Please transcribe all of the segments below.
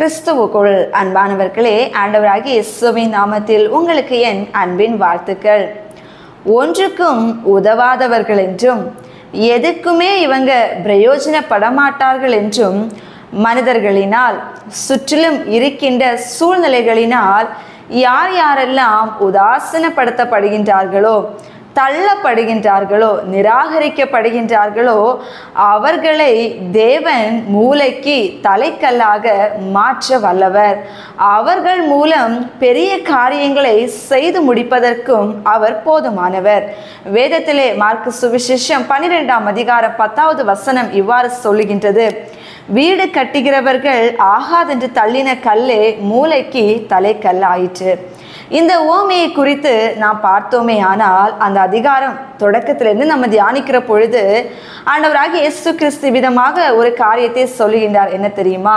கிறிஸ்துவுக்குள் அன்பானவர்களே, ஆண்டவராகிய இயேசுவின் நாமத்தில் உங்களுக்கு என் அன்பின் வாழ்த்துக்கள். ஒன்றுக்கும் உதவாதவர்கள் என்றும் எதுக்குமே இவங்க பிரயோஜனப்பட மாட்டார்கள் என்றும் மனிதர்களினால் சுற்றிலும் இருக்கின்ற சூழ்நிலைகளினால் யார் யாரெல்லாம் உதாசீனப்படுத்தப்படுகின்றார்களோ, தள்ளப்படுகின்றார்களோ, நிராகரிக்கப்படுகின்றார்களோ அவர்களை தேவன் மூளைக்கு தலைக்கல்லாக மாற்ற வல்லவர். அவர்கள் மூலம் பெரிய காரியங்களை செய்து முடிப்பதற்கும் அவர் போதுமானவர். வேதத்திலே மார்க்கு சுவிசேஷம் 12ஆம் அதிகாரம் 10வது வசனம் இவ்வாறு சொல்லுகின்றது: வீடு கட்டுகிறவர்கள் ஆகாதென்று தள்ளின கல்லே மூளைக்கு தலைக்கல்லாயிற்று. இந்த உவமையை குறித்து நாம் பார்த்தோமே ஆனால் அந்த அதிகாரம் தொடக்கத்திலிருந்து நம்ம தியானிக்கிற பொழுது ஆண்டவராகிய இயேசு கிறிஸ்து விதமாக ஒரு காரியத்தை சொல்லுகின்றார். என்ன தெரியுமா?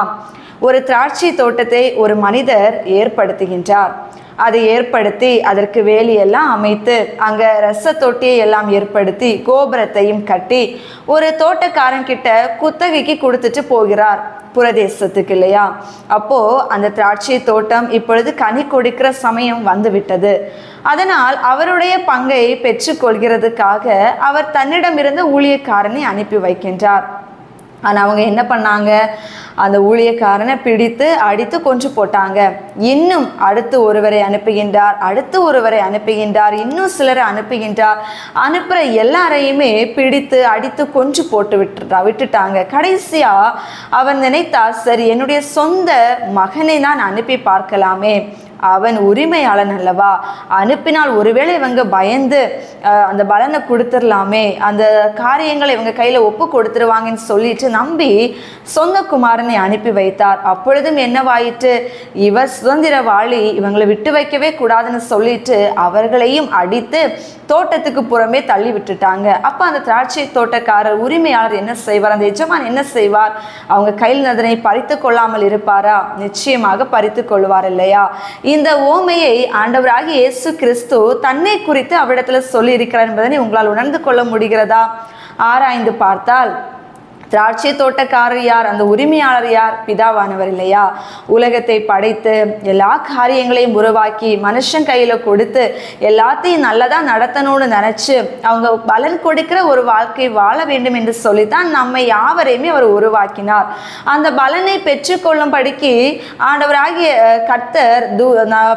ஒரு திராட்சை தோட்டத்தை ஒரு மனிதர் ஏற்படுத்துகின்றார். அதை ஏற்படுத்தி அதற்கு வேலியெல்லாம் அமைத்து அங்கே ரச தொட்டியை எல்லாம் ஏற்படுத்தி கோபுரத்தையும் கட்டி ஒரு தோட்டக்காரன் கிட்ட குத்தகைக்கு கொடுத்துட்டு போகிறார், புரதேசத்துக்கு இல்லையா. அப்போ அந்த திராட்சை தோட்டம் இப்பொழுது கனி கொடுக்கிற சமயம் வந்து விட்டது. அதனால் அவருடைய பங்கை பெற்றுக்கொள்கிறதுக்காக அவர் தன்னிடமிருந்து ஊழியக்காரனை அனுப்பி வைக்கின்றார். ஆனால் அவங்க என்ன பண்ணாங்க? அந்த ஊழியக்காரனை பிடித்து அடித்து கொன்று போட்டாங்க. இன்னும் அடுத்து ஒருவரை அனுப்புகின்றார், அடுத்து ஒருவரை அனுப்புகின்றார், இன்னும் சிலரை அனுப்புகின்றார். அனுப்புகிற எல்லாரையுமே பிடித்து அடித்து கொன்று போட்டு விட்டுட்டாங்க. கடைசியா அவர் நினைத்தார், சரி என்னுடைய சொந்த மகனை நான் அனுப்பி பார்க்கலாமே, அவன் உரிமையாளன் அல்லவா, அனுப்பினால் ஒருவேளை இவங்க பயந்து அந்த பலனை கொடுத்துடலாமே, அந்த காரியங்களை இவங்க கையில் ஒப்பு கொடுத்துருவாங்கன்னு சொல்லிட்டு நம்பி சொந்த குமாரனை அனுப்பி வைத்தார். அப்பொழுதும் என்னவாயிற்று? இவர் சுதந்திரவாளி, இவங்களை விட்டு வைக்கவே கூடாதுன்னு சொல்லிட்டு அவர்களையும் அடித்து தோட்டத்துக்கு புறமே தள்ளி விட்டுட்டாங்க. அப்போ அந்த திராட்சை தோட்டக்காரர் உரிமையாளர் என்ன செய்வார்? அந்த எஜமான் என்ன செய்வார்? அவங்க கையில் அதனை பறித்து கொள்ளாமல் இருப்பாரா? நிச்சயமாக பறித்து கொள்வார் இல்லையா? இந்த ஓமையை ஆண்டவராகிய இயேசு கிறிஸ்து தன்னை குறித்து அவரிடத்துல சொல்லி இருக்கிறார் என்பதனை உங்களால் உணர்ந்து கொள்ள முடிகிறதா? ஆராய்ந்து பார்த்தால் திராட்சை தோட்டக்காரர் யார்? அந்த உரிமையாளர் யார்? பிதாவானவர் இல்லையா? உலகத்தை படைத்து எல்லா காரியங்களையும் உருவாக்கி மனுஷன் கையில் கொடுத்து எல்லாத்தையும் நல்லதாக நடத்தணும்னு நினச்சி அவங்க பலன் கொடுக்கிற ஒரு வாழ்க்கை வாழ வேண்டும் என்று சொல்லித்தான் நம்மை யாவரையுமே அவர் உருவாக்கினார். அந்த பலனை பெற்றுக்கொள்ளும்படிக்கு ஆண்டவராகிய கர்த்தர்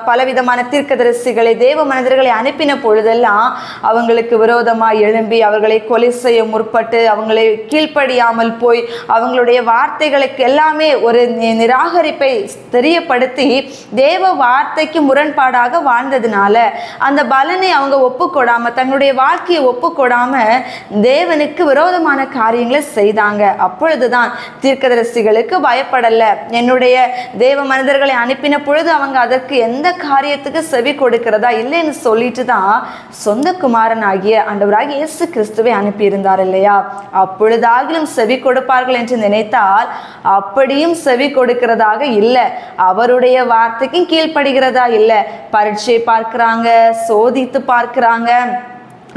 பலவிதமான தீர்க்கதரிசிகளை, தேவ மனிதர்களை அனுப்பின பொழுதெல்லாம் அவங்களுக்கு விரோதமாக எழும்பி அவர்களை கொலை செய்ய முற்பட்டு அவங்களை கீழ்ப்படியாமல் போய் அவங்களுடைய வார்த்தைகளுக்கு எல்லாமே ஒரு நிராகரிப்பை தெரியப்படுத்தி தேவ வார்த்தைக்கு முரண்பாடாக வாழ்ந்ததுனால அந்த பலனை அவங்க ஒப்புக்கொடாம, தங்களுடைய வாழ்க்கையை ஒப்புக்கொடாம தேவனுக்கு விரோதமான காரியங்களை செய்தாங்க. அப்பொழுதுதான் தீர்க்கதரிசிகளுக்கு பயப்படல, என்னுடைய தேவ மனிதர்களை அனுப்பின பொழுது அவங்க அதற்கு எந்த காரியத்துக்கு செவி கொடுக்கிறதா இல்லைன்னு சொல்லிட்டு தான் சொந்த குமாரன் ஆகிய ஆண்டவராகிய இயேசு கிறிஸ்துவை அனுப்பியிருந்தார் இல்லையா? அப்பொழுதாகிலும் செவி கொடுப்பார்கள் என்று நினைத்தால் அப்படியும் செவி கொடுக்கிறதாக இல்லை, அவருடைய வார்த்தைக்கும் கீழ்ப்படுகிறதா இல்லை. பரீட்சை பார்க்கிறாங்க, சோதித்து பார்க்கிறாங்க,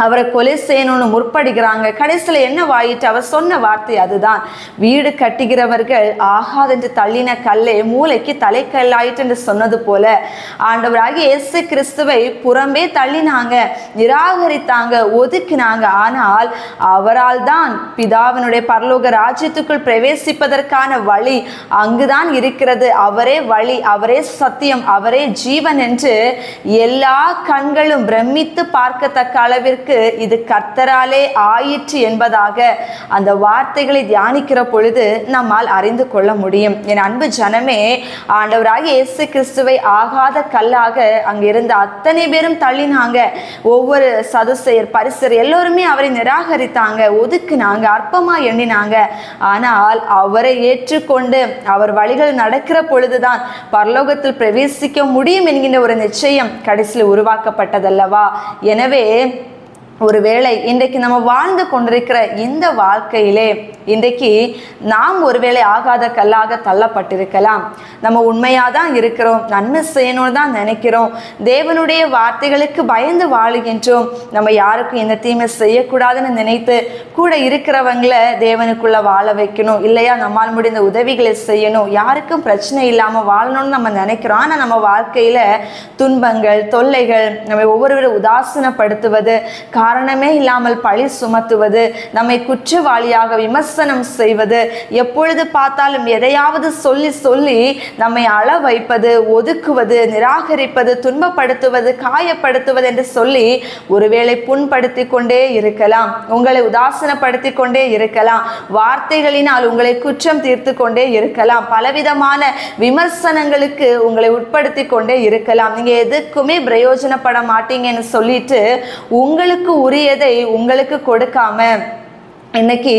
அவரை கொலை செய்யணும்னு முற்படுகிறாங்க. கடைசியில் என்ன வாயிட்டு? அவர் சொன்ன வார்த்தை அதுதான், வீடு கட்டுகிறவர்கள் ஆகாதென்று தள்ளின கல்லே மூளைக்கு தலைக்கல்லாயிட்டு என்று சொன்னது போல ஆண்டவராகிய இயேசு கிறிஸ்துவை புறம்பே தள்ளினாங்க, நிராகரித்தாங்க, ஒதுக்கினாங்க. ஆனால் அவரால் தான் பிதாவினுடைய பரலோக ராஜ்யத்துக்குள் பிரவேசிப்பதற்கான வழி அங்குதான் இருக்கிறது. அவரே வழி, அவரே சத்தியம், அவரே ஜீவன் என்று எல்லா கண்களும் பிரமித்து பார்க்கத்தக்க அளவிற்கு இது கர்த்தராலே ஆயிற்று என்பதாக அந்த வார்த்தைகளை தியானிக்கிற பொழுது நம்மால் அறிந்து கொள்ள முடியும். என் அன்பு ஜனமே, ஆண்டவராகிய இயேசு கிறிஸ்துவை ஆகாத கல்லாக அங்கிருந்த அத்தனை பேரும் தள்ளினாங்க. ஒவ்வொரு சதுசேயர், பரிசேயர் எல்லோருமே அவரை நிராகரித்தாங்க, ஒதுக்குனாங்க, அற்பமா எண்ணினாங்க. ஆனால் அவரை ஏற்றுக்கொண்டு அவர் வழிகள் நடக்கிற பொழுதுதான் பரலோகத்தில் பிரவேசிக்க முடியும் என்கின்ற ஒரு நிச்சயம் கடைசியில் உருவாக்கப்பட்டதல்லவா? எனவே ஒருவேளை இன்றைக்கு நம்ம வாழ்ந்து கொண்டிருக்கிற இந்த வாழ்க்கையிலே இன்றைக்கு நாம் ஒருவேளை ஆகாத கல்லாக தள்ளப்பட்டிருக்கலாம். நம்ம உண்மையாக தான் இருக்கிறோம், நன்மை செய்யணும்னு தான் நினைக்கிறோம், தேவனுடைய வார்த்தைகளுக்கு பயந்து வாழுகின்றோம், நம்ம யாருக்கும் எந்த தீமை செய்யக்கூடாதுன்னு நினைத்து கூட இருக்கிறவங்களை தேவனுக்குள்ள வாழ வைக்கணும் இல்லையா, நம்மால் முடிந்த உதவிகளை செய்யணும், யாருக்கும் பிரச்சனை இல்லாமல் வாழணும்னு நம்ம நினைக்கிறோம். ஆனால் நம்ம வாழ்க்கையில் துன்பங்கள் தொல்லைகள் நம்மை ஒவ்வொருவரும் உதாசீனப்படுத்துவது, காரணமே இல்லாமல் பழி சுமத்துவது, நம்மை குற்றவாளியாக விமர்சனம் செய்வது, எப்பொழுது பார்த்தாலும் எதையாவது சொல்லி சொல்லி நம்மை அள வைப்பது, ஒதுக்குவது, நிராகரிப்பது, துன்பப்படுத்துவது, காயப்படுத்துவது என்று சொல்லி ஒருவேளை புண்படுத்தி கொண்டே இருக்கலாம், உங்களை உதாசீனப்படுத்தி கொண்டே இருக்கலாம், வார்த்தைகளினால் உங்களை குற்றம் தீர்த்து கொண்டே இருக்கலாம், பலவிதமான விமர்சனங்களுக்கு உங்களை உட்படுத்தி கொண்டே இருக்கலாம். நீங்க எதுக்குமே பிரயோஜனப்பட மாட்டீங்கன்னு சொல்லிட்டு உங்களுக்கு உரியதை உங்களுக்கு கொடுக்காம இன்னைக்கு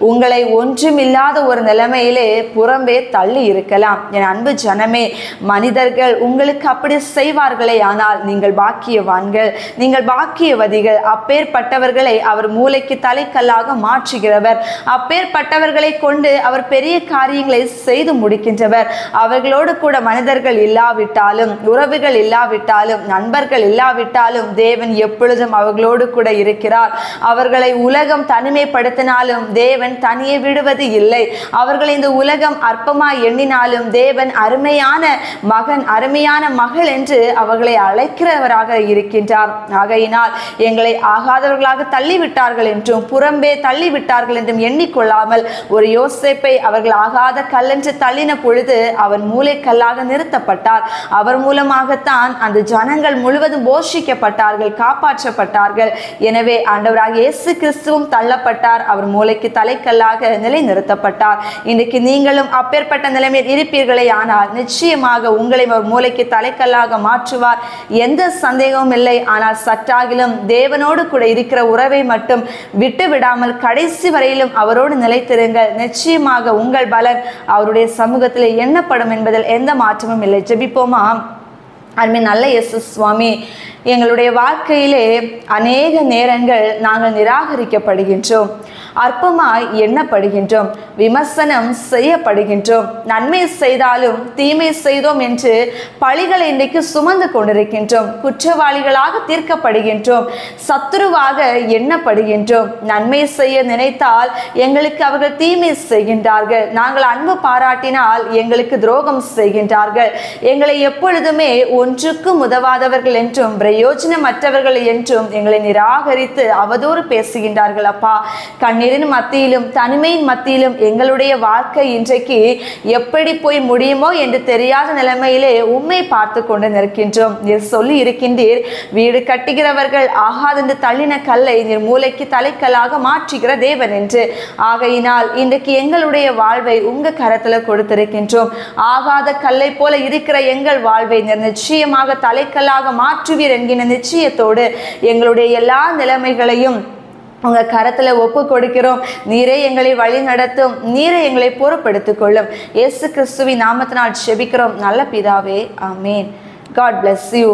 உங்களை ஒன்றுமில்லாத ஒரு நிலைமையிலே புறம்பே தள்ளி இருக்கலாம். என் அன்பு ஜனமே, மனிதர்கள் உங்களுக்கு அப்படி செய்வார்களே, ஆனால் நீங்கள் பாக்கியவான்கள், நீங்கள் பாக்கியவதிகள். அப்பேற்பட்டவர்களை அவர் மூளைக்கு தலைக்கல்லாக மாற்றுகிறவர், அப்பேற்பட்டவர்களை கொண்டு அவர் பெரிய காரியங்களை செய்து முடிக்கின்றவர். அவர்களோடு கூட மனிதர்கள் இல்லாவிட்டாலும், உறவுகள் இல்லாவிட்டாலும், நண்பர்கள் இல்லாவிட்டாலும் தேவன் எப்பொழுதும் அவர்களோடு கூட இருக்கிறார். அவர்களை உலகம் தனிமைப்படுத்த தேவன் தனியே விடுவது இல்லை. அவர்களை இந்த உலகம் அற்பமாய் எண்ணினாலும் தேவன் அருமையான மகன், அருமையான மகள் என்று அவர்களை அழைக்கிறவராக இருக்கின்றார். ஆகையினால் எங்களை ஆகாதவர்களாக தள்ளிவிட்டார்கள் என்றும் புறம்பே தள்ளிவிட்டார்கள் என்றும் எண்ணிக்கொள்ளாமல் ஒரு யோசேப்பை அவர்கள் ஆகாத கல்லென்று தள்ளின பொழுது அவன் மூளைக்கல்லாக நிறுத்தப்பட்டார். அவர் மூலமாகத்தான் அந்த ஜனங்கள் முழுவதும் போஷிக்கப்பட்டார்கள், காப்பாற்றப்பட்டார்கள். எனவே ஆண்டவராக இயேசு கிறிஸ்துவும் தள்ளப்பட்டார், அவர் மூளைக்கு தலைக்கல்லாக நிலைநிறுத்தப்பட்டார். இன்றைக்கு நீங்களும் அப்பேற்பட்ட நிலைமையில் இருப்பீர்களே, ஆனால் நிச்சயமாக உங்களை அவர் மூளைக்கு தலைக்கல்லாக மாற்றுவார், எந்த சந்தேகமும் இல்லை. ஆனால் சற்றாகிலும் தேவனோடு கூட இருக்கிற உறவை மட்டும் விட்டு விடாமல் கடைசி வரையிலும் அவரோடு நிலைத்திருங்கள். நிச்சயமாக உங்கள் பலன் அவருடைய சமூகத்தில் எண்ணப்படும் என்பதில் எந்த மாற்றமும் இல்லை. ஜெபிப்போமா? அருமை நல்ல இயேசு சுவாமி, எங்களுடைய வாழ்க்கையிலே அநேக நேரங்கள் நாங்கள் நிராகரிக்கப்படுகின்றோம், அற்பமாய் எண்ணப்படுகின்றோம், விமர்சனம் செய்யப்படுகின்றோம், நன்மை செய்தாலும் தீமை செய்தோம் என்று பழிகளை இன்றைக்கு சுமந்து கொண்டிருக்கின்றோம், குற்றவாளிகளாக தீர்க்கப்படுகின்றோம், சத்துருவாக எண்ணப்படுகின்றோம். நன்மை செய்ய நினைத்தால் எங்களுக்கு அவர்கள் தீமை செய்கின்றார்கள், நாங்கள் அன்பு பாராட்டினால் எங்களுக்கு துரோகம் செய்கின்றார்கள், எங்களை எப்பொழுதுமே ஒன்றுக்கும் உதவாதவர்கள் என்றும் பிரயோஜனமற்றவர்கள் என்றும் எங்களை நிராகரித்து அவதூறு பேசுகின்றார்கள். அப்பா, கண்ணீரின் மத்தியிலும் தனிமையின் மத்தியிலும் எங்களுடைய வாழ்க்கை இன்றைக்கு எப்படி போய் முடியுமோ என்று தெரியாத நிலைமையிலே உம்மை பார்த்து கொண்டு நிற்கின்றோம். நீர் சொல்லி இருக்கின்றீர், வீடு கட்டுகிறவர்கள் ஆகாதென்று தள்ளின கல்லை நீர் மூளைக்கு தலைக்கல்லாக மாற்றுகிற தேவன் என்று. ஆகையினால் இன்றைக்கு எங்களுடைய வாழ்வை உங்க கரத்துல கொடுத்திருக்கின்றோம். ஆகாத கல்லை போல இருக்கிற எங்கள் வாழ்வை நீர் நிச்சயமாக தலைக்கல்லாக மாற்றுவீர் என்கிற நிச்சயத்தோடு எங்களுடைய எல்லா நிலைமைகளையும் உங்க கரத்துல ஒப்பு கொடுக்கிறோம். நீரே எங்களை வழி நடத்தும், நீரே எங்களை பொறுப்படுத்திக் கொள்ளும். இயேசு கிறிஸ்துவின் நாமத்தினால் ஜெபிக்கிறோம் நல்ல பிதாவே, ஆமேன். God bless you.